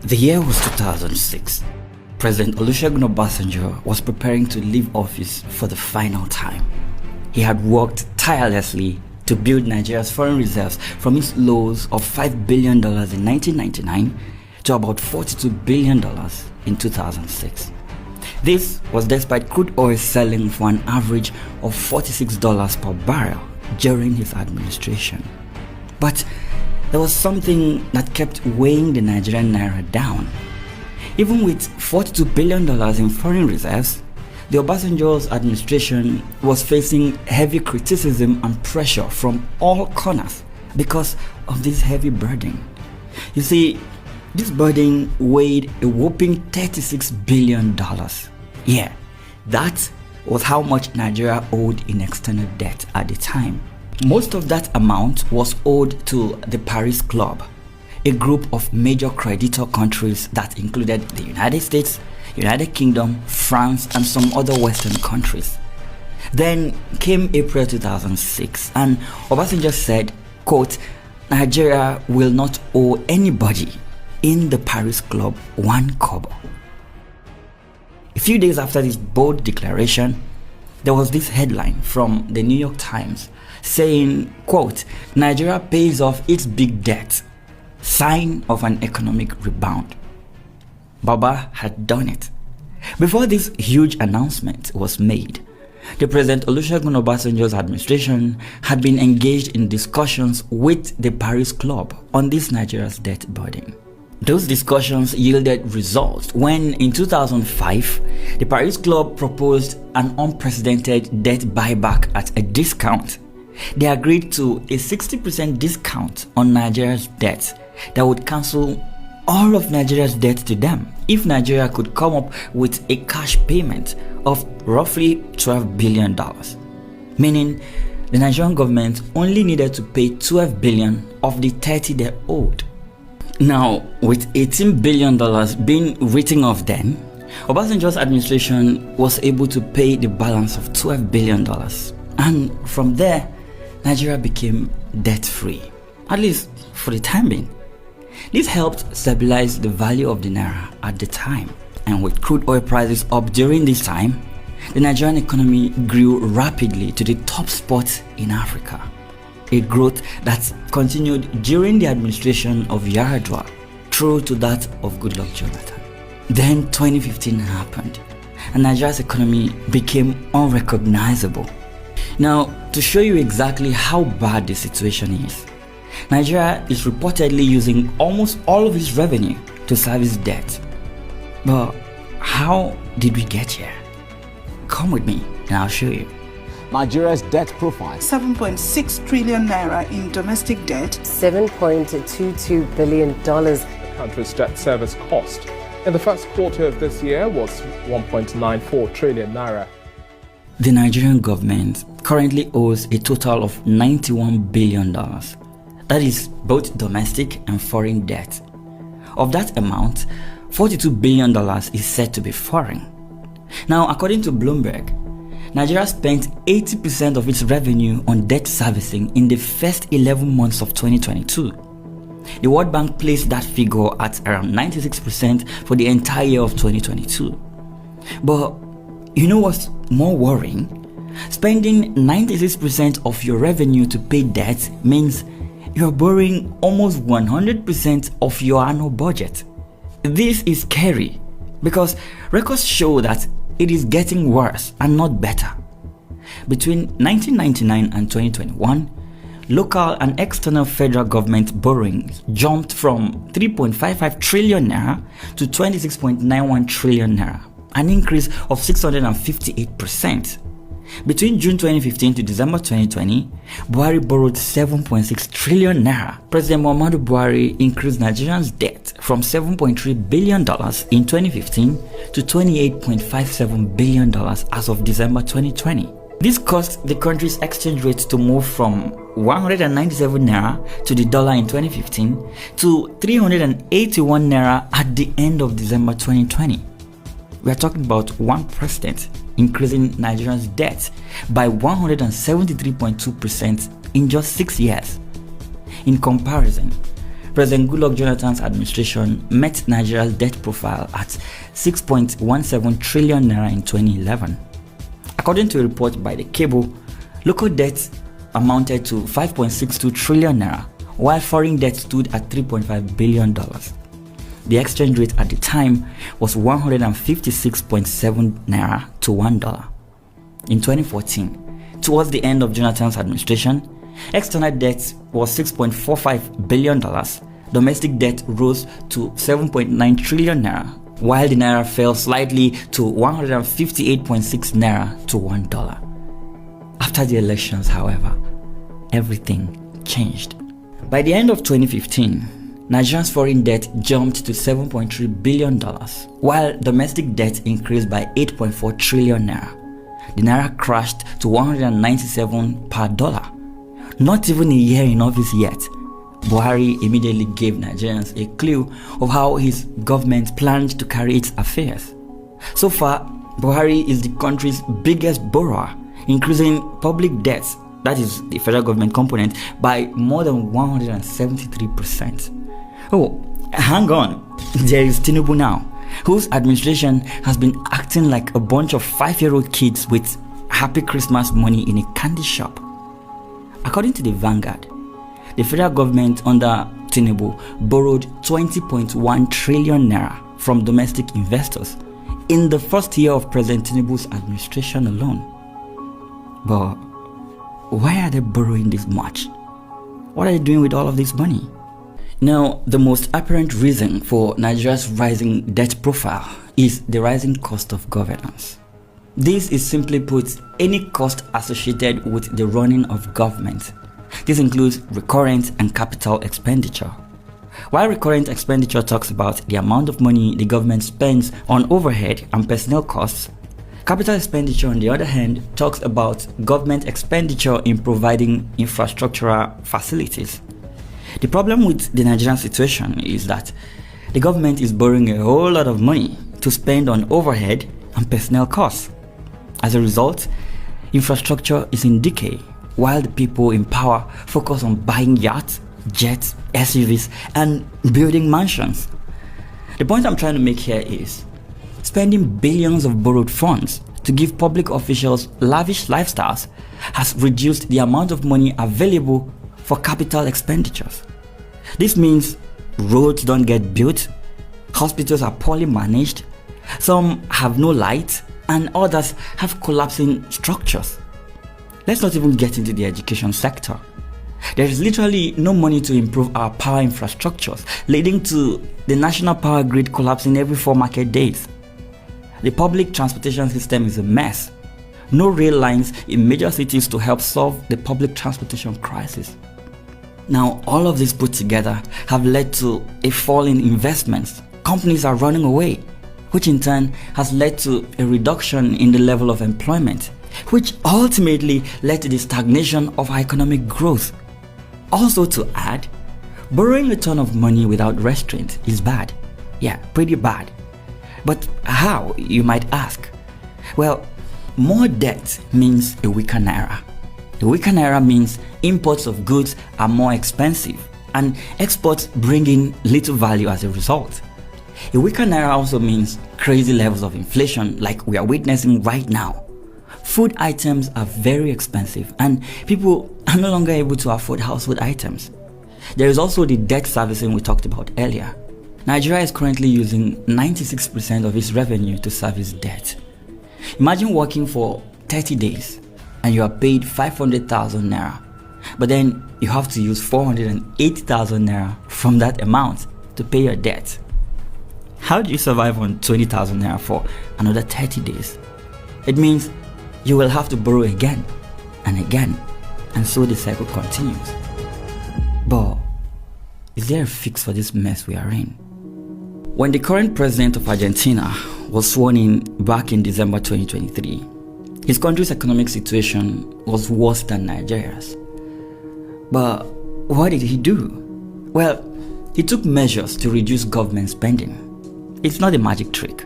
The year was 2006. President Olusegun Obasanjo was preparing to leave office for the final time. He had worked tirelessly to build Nigeria's foreign reserves from its lows of $5 billion in 1999 to about $42 billion in 2006. This was despite crude oil selling for an average of $46 per barrel during his administration. But there was something that kept weighing the Nigerian naira down. Even with $42 billion in foreign reserves, the Obasanjo's administration was facing heavy criticism and pressure from all corners because of this heavy burden. You see, this burden weighed a whopping $36 billion. Yeah, that was how much Nigeria owed in external debt at the time. Most of that amount was owed to the Paris Club, a group of major creditor countries that included the United States, United Kingdom, France, and some other Western countries. Then came April 2006, and Obasanjo said, quote, "Nigeria will not owe anybody in the Paris Club one kobo." A few days after this bold declaration, there was this headline from the New York Times saying, quote, "Nigeria pays off its big debt, sign of an economic rebound." Baba had done it. Before this huge announcement was made, the President Olusegun Obasanjo's administration had been engaged in discussions with the Paris Club on this Nigeria's debt burden. Those discussions yielded results when, in 2005, the Paris Club proposed an unprecedented debt buyback at a discount. They agreed to a 60% discount on Nigeria's debt that would cancel all of Nigeria's debt to them if Nigeria could come up with a cash payment of roughly $12 billion. Meaning, the Nigerian government only needed to pay $12 billion of the $30 they owed. Now, with $18 billion being written off then, Obasanjo's administration was able to pay the balance of $12 billion. And from there, Nigeria became debt-free, at least for the time being. This helped stabilize the value of the naira at the time. And with crude oil prices up during this time, the Nigerian economy grew rapidly to the top spot in Africa. A growth that continued during the administration of Yar'Adua through to that of Goodluck Jonathan. Then 2015 happened, and Nigeria's economy became unrecognizable. Now, to show you exactly how bad the situation is, Nigeria is reportedly using almost all of its revenue to service debt. But how did we get here? Come with me and I'll show you. Nigeria's debt profile. 7.6 trillion naira in domestic debt. $7.22 billion. The country's debt service cost in the first quarter of this year was 1.94 trillion naira. The Nigerian government currently owes a total of $91 billion. That is both domestic and foreign debt. Of that amount, $42 billion is said to be foreign. Now, according to Bloomberg, Nigeria spent 80% of its revenue on debt servicing in the first 11 months of 2022. The World Bank placed that figure at around 96% for the entire year of 2022. But you know what's more worrying? Spending 96% of your revenue to pay debt means you're borrowing almost 100% of your annual budget. This is scary because records show that it is getting worse and not better. Between 1999 and 2021, local and external federal government borrowings jumped from 3.55 trillion naira to 26.91 trillion naira, an increase of 658%. Between June 2015 to December 2020, Buhari borrowed 7.6 trillion naira. President Muhammadu Buhari increased Nigerians' debt from $7.3 billion in 2015 to $28.57 billion as of December 2020. This caused the country's exchange rate to move from 197 naira to the dollar in 2015 to 381 naira at the end of December 2020. We are talking about one president increasing Nigerians' debt by 173.2% in just 6 years. In comparison, President Goodluck Jonathan's administration met Nigeria's debt profile at 6.17 trillion naira in 2011. According to a report by the Cable, local debt amounted to 5.62 trillion naira, while foreign debt stood at $3.5 billion. The exchange rate at the time was 156.7 naira to $1. In 2014, towards the end of Jonathan's administration, external debt was $6.45 billion. Domestic debt rose to 7.9 trillion naira, while the naira fell slightly to 158.6 naira to $1. After the elections, however, everything changed. By the end of 2015, Nigeria's foreign debt jumped to $7.3 billion, while domestic debt increased by 8.4 trillion naira. The naira crashed to 197 per dollar. Not even a year in office yet, Buhari immediately gave Nigerians a clue of how his government planned to carry its affairs. So far, Buhari is the country's biggest borrower, increasing public debts, that is the federal government component, by more than 173%. Oh, hang on, there is Tinubu now, whose administration has been acting like a bunch of 5-year-old kids with Happy Christmas money in a candy shop. According to the Vanguard, the federal government under Tinubu borrowed 20.1 trillion naira from domestic investors in the first year of President Tinubu's administration alone. But why are they borrowing this much? What are they doing with all of this money? Now, the most apparent reason for Nigeria's rising debt profile is the rising cost of governance. This is simply put any cost associated with the running of government. This includes recurrent and capital expenditure. While recurrent expenditure talks about the amount of money the government spends on overhead and personnel costs, capital expenditure, on the other hand, talks about government expenditure in providing infrastructural facilities. The problem with the Nigerian situation is that the government is borrowing a whole lot of money to spend on overhead and personnel costs. As a result, infrastructure is in decay, while the people in power focus on buying yachts, jets, SUVs, and building mansions. The point I'm trying to make here is spending billions of borrowed funds to give public officials lavish lifestyles has reduced the amount of money available for capital expenditures. This means roads don't get built, hospitals are poorly managed, some have no light, and others have collapsing structures. Let's not even get into the education sector. There is literally no money to improve our power infrastructures, leading to the national power grid collapsing every 4 market days. The public transportation system is a mess. No rail lines in major cities to help solve the public transportation crisis. Now, all of this put together have led to a fall in investments. Companies are running away, which in turn has led to a reduction in the level of employment, which ultimately led to the stagnation of our economic growth. Also to add, borrowing a ton of money without restraint is bad. Yeah, pretty bad. But how, you might ask? Well, more debt means a weaker naira. A weaker naira means imports of goods are more expensive and exports bring in little value as a result. A weaker naira also means crazy levels of inflation like we are witnessing right now. Food items are very expensive and people are no longer able to afford household items. There is also the debt servicing we talked about earlier. Nigeria is currently using 96% of its revenue to service debt. Imagine working for 30 days and you are paid 500,000 naira, but then you have to use 408,000 naira from that amount to pay your debt. How do you survive on 20,000 naira for another 30 days? It means you will have to borrow again and again, and so the cycle continues. But is there a fix for this mess we are in? When the current president of Argentina was sworn in back in December 2023, his country's economic situation was worse than Nigeria's. But what did he do? Well, he took measures to reduce government spending. It's not a magic trick.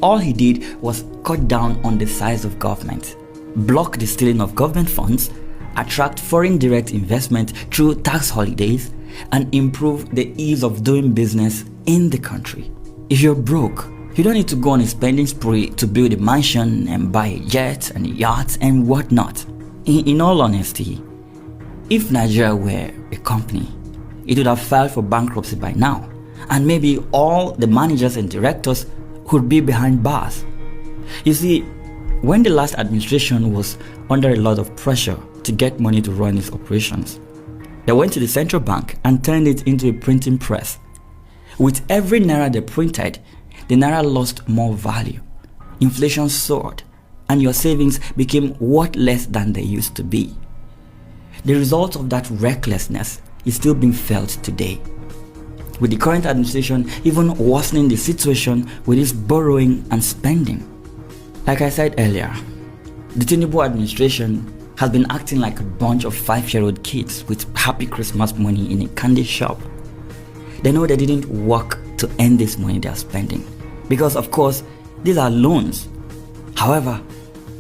All he did was cut down on the size of government, block the stealing of government funds, attract foreign direct investment through tax holidays, and improve the ease of doing business in the country. If you're broke, you don't need to go on a spending spree to build a mansion and buy a jet and a yacht and whatnot. In all honesty, if Nigeria were a company, it would have filed for bankruptcy by now, and maybe all the managers and directors would be behind bars. You see, when the last administration was under a lot of pressure to get money to run its operations, they went to the central bank and turned it into a printing press. With every naira they printed, the naira lost more value. Inflation soared, and your savings became worth less than they used to be. The result of that recklessness is still being felt today, with the current administration even worsening the situation with its borrowing and spending. Like I said earlier, the Tinubu administration has been acting like a bunch of 5-year-old kids with happy Christmas money in a candy shop. They know they didn't work to earn this money they are spending, because of course these are loans. However,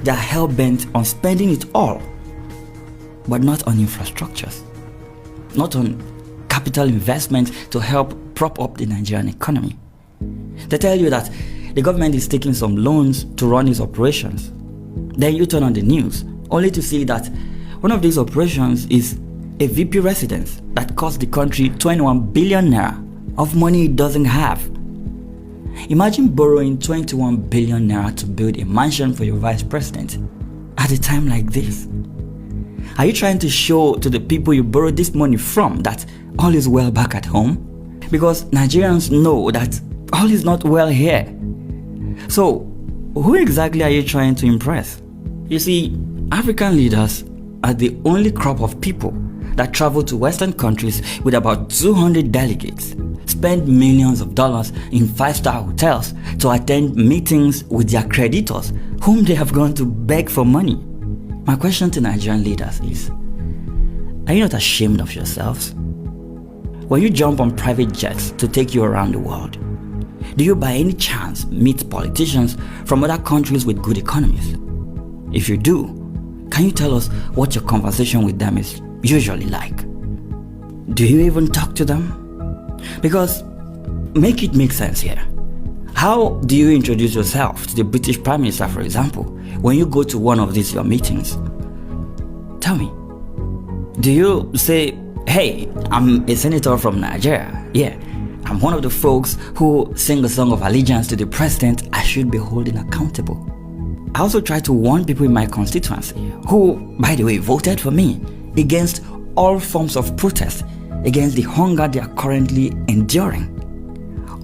they are hell-bent on spending it all, but not on infrastructures, not on capital investment to help prop up the Nigerian economy. They tell you that the government is taking some loans to run its operations. Then you turn on the news only to see that one of these operations is a VP residence that cost the country 21 billion naira of money it doesn't have. Imagine borrowing 21 billion naira to build a mansion for your vice president at a time like this. Are you trying to show to the people you borrowed this money from that all is well back at home? Because Nigerians know that all is not well here. So, who exactly are you trying to impress? You see, African leaders are the only crop of people that travel to Western countries with about 200 delegates, spend millions of dollars in 5-star hotels to attend meetings with their creditors whom they have gone to beg for money. My question to Nigerian leaders is, are you not ashamed of yourselves? When you jump on private jets to take you around the world, do you by any chance meet politicians from other countries with good economies? If you do, can you tell us what your conversation with them is usually like? Do you even talk to them? Because make it make sense here. How do you introduce yourself to the British Prime Minister, for example, when you go to one of these your meetings? Tell me. Do you say, hey, I'm a senator from Nigeria. Yeah, I'm one of the folks who sing a song of allegiance to the president I should be holding accountable. I also try to warn people in my constituency who, by the way, voted for me against all forms of protest against the hunger they are currently enduring.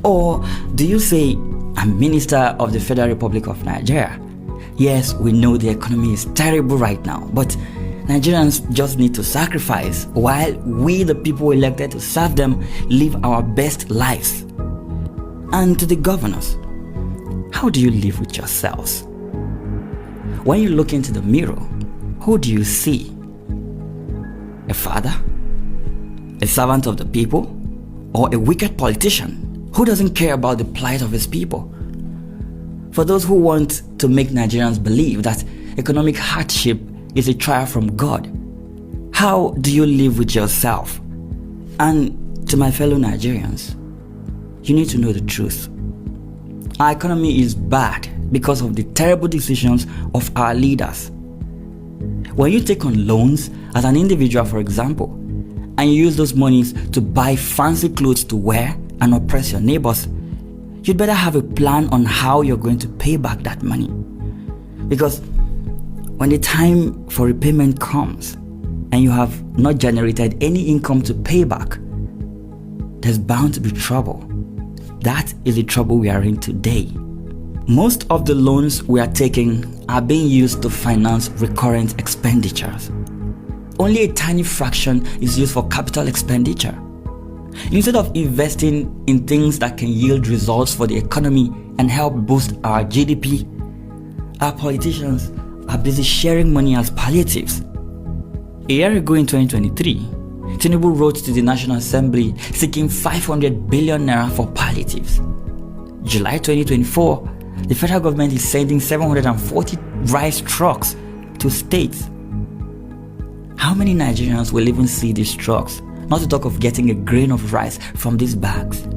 Or do you say, I'm Minister of the Federal Republic of Nigeria? Yes, we know the economy is terrible right now, but Nigerians just need to sacrifice while we, the people elected to serve them, live our best lives. And to the governors, how do you live with yourselves? When you look into the mirror, who do you see? A father? A servant of the people? Or a wicked politician who doesn't care about the plight of his people? For those who want to make Nigerians believe that economic hardship is a trial from God, how do you live with yourself? And to my fellow Nigerians, you need to know the truth. Our economy is bad because of the terrible decisions of our leaders. When you take on loans as an individual, for example, and you use those monies to buy fancy clothes to wear and oppress your neighbors, you'd better have a plan on how you're going to pay back that money. Because when the time for repayment comes and you have not generated any income to pay back, there's bound to be trouble. That is the trouble we are in today. Most of the loans we are taking are being used to finance recurrent expenditures. Only a tiny fraction is used for capital expenditure. Instead of investing in things that can yield results for the economy and help boost our GDP, our politicians are busy sharing money as palliatives. A year ago in 2023, Tinubu wrote to the National Assembly seeking 500 billion naira for palliatives. July 2024, the federal government is sending 740 rice trucks to states. How many Nigerians will even see these trucks not to talk of getting a grain of rice from these bags.